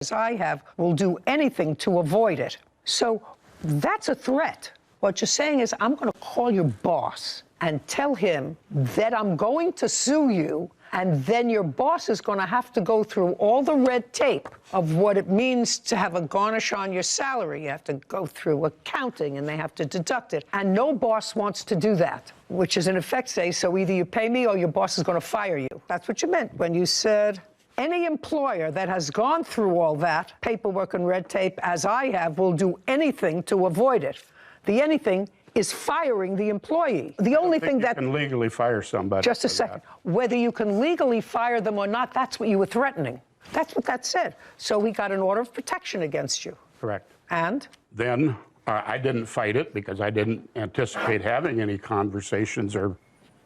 as I have, will do anything to avoid it. So that's a threat. What you're saying is, I'm going to call your boss and tell him that I'm going to sue you, and then your boss is going to have to go through all the red tape of what it means to have a garnish on your salary. You have to go through accounting, and they have to deduct it. And no boss wants to do that, which is in effect say, so either you pay me or your boss is going to fire you. That's what you meant when you said, any employer that has gone through all that paperwork and red tape, as I have, will do anything to avoid it. The anything is firing the employee. The only thing that you can legally fire somebody. Just a second. Whether you can legally fire them or not, that's what you were threatening. That's what that said. So we got an order of protection against you. Correct. And? Then I didn't fight it because I didn't anticipate having any conversations or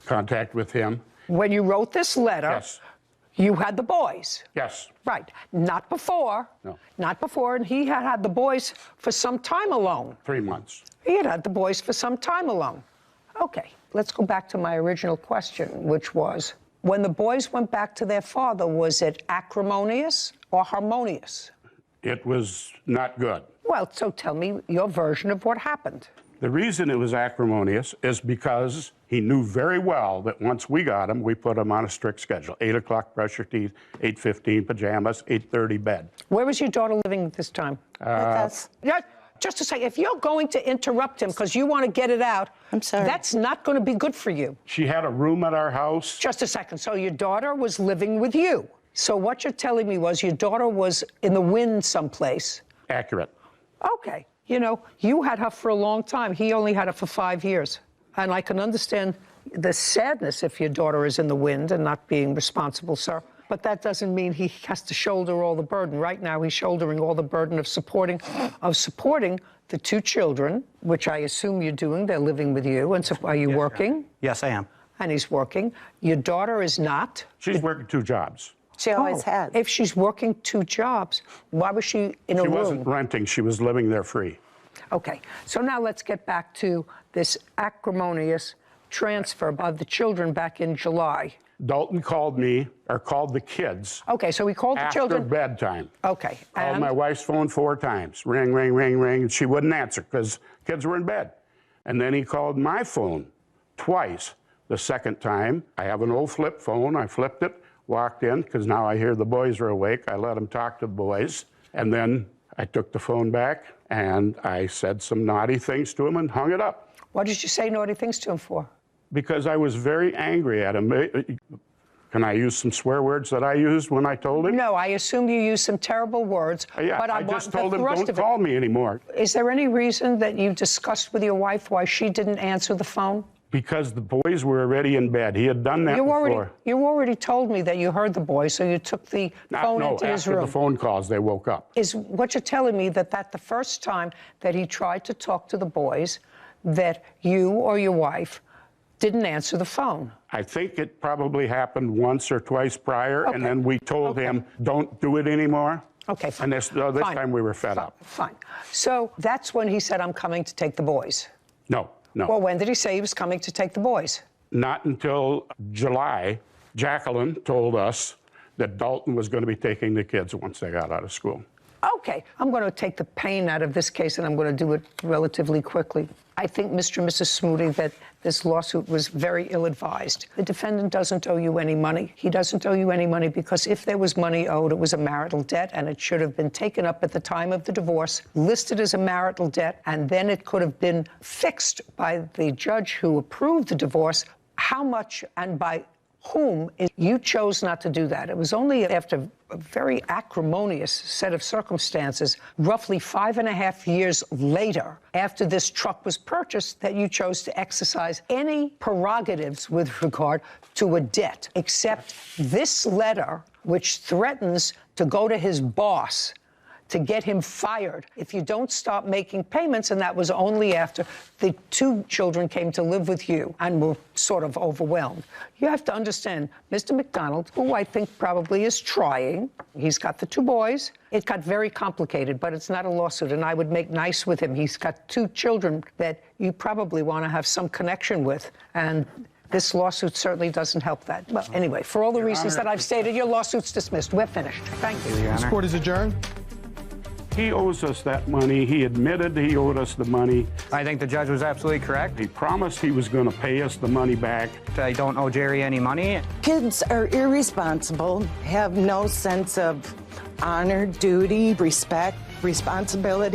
contact with him. When you wrote this letter, yes. You had the boys. Yes. Right. Not before. No. Not before. And he had had the boys for some time alone. 3 months. He had had the boys for some time alone. Okay. Let's go back to my original question, which was, when the boys went back to their father, was it acrimonious or harmonious? It was not good. Well, so tell me your version of what happened. The reason it was acrimonious is because he knew very well that once we got him, we put him on a strict schedule. 8 o'clock, brush your teeth, 8:15, pajamas, 8:30, bed. Where was your daughter living at this time? With us. Yeah, just a second. If you're going to interrupt him because you want to get it out, I'm sorry. That's not going to be good for you. She had a room at our house. Just a second. So your daughter was living with you. So what you're telling me was your daughter was in the wind someplace. Accurate. Okay. You know, you had her for a long time. He only had her for 5 years. And I can understand the sadness if your daughter is in the wind and not being responsible, sir. But that doesn't mean he has to shoulder all the burden. Right now, he's shouldering all the burden of supporting the 2 children, which I assume you're doing. They're living with you. And so are you working? Yes, I am. And he's working. Your daughter is not. She's working 2 jobs. She always has. If she's working 2 jobs, why was she in a room? She wasn't renting. She was living there free. Okay. So now let's get back to this acrimonious transfer of the children back in July. Dalton called me, or called the kids. Okay, so he called the children. After bedtime. Okay. Called my wife's phone 4 times. Ring, ring, ring, ring. And she wouldn't answer because kids were in bed. And then he called my phone twice. The second time, I have an old flip phone. I flipped it, walked in, because now I hear the boys are awake. I let them talk to the boys. And then I took the phone back, and I said some naughty things to him and hung it up. What did you say naughty things to him for? Because I was very angry at him. Can I use some swear words that I used when I told him? No, I assume you used some terrible words. Yeah, but I just told him, don't call me anymore. Is there any reason that you discussed with your wife why she didn't answer the phone? Because the boys were already in bed. He had done that before. You already told me that you heard the boys, so you took the phone into his room. After the phone calls, they woke up. Is what you're telling me that the first time that he tried to talk to the boys, that you or your wife didn't answer the phone? I think it probably happened once or twice prior, and then we told him, don't do it anymore. Okay, fine. And this time we were fed up. Fine. So that's when he said, I'm coming to take the boys. No. No. Well, when did he say he was coming to take the boys? Not until July. Jacqueline told us that Dalton was going to be taking the kids once they got out of school. Okay, I'm going to take the pain out of this case, and I'm going to do it relatively quickly. I think, Mr. and Mrs. Smootey, that this lawsuit was very ill-advised. The defendant doesn't owe you any money. He doesn't owe you any money because if there was money owed, it was a marital debt, and it should have been taken up at the time of the divorce, listed as a marital debt, and then it could have been fixed by the judge who approved the divorce. How much and by whom? You chose not to do that. It was only after a very acrimonious set of circumstances, roughly 5.5 years later, after this truck was purchased, that you chose to exercise any prerogatives with regard to a debt, except this letter, which threatens to go to his boss to get him fired if you don't stop making payments, and that was only after the 2 children came to live with you and were sort of overwhelmed. You have to understand, Mr. McDonald, who I think probably is trying, he's got the 2 boys. It got very complicated, but it's not a lawsuit, and I would make nice with him. He's got 2 children that you probably want to have some connection with, and this lawsuit certainly doesn't help that. Well, anyway, for all the reasons that I've stated, your lawsuit's dismissed. We're finished. Thank you. This court is adjourned. He owes us that money. He admitted he owed us the money. I think the judge was absolutely correct. He promised he was going to pay us the money back. I don't owe Jerry any money. Kids are irresponsible, have no sense of honor, duty, respect, responsibility.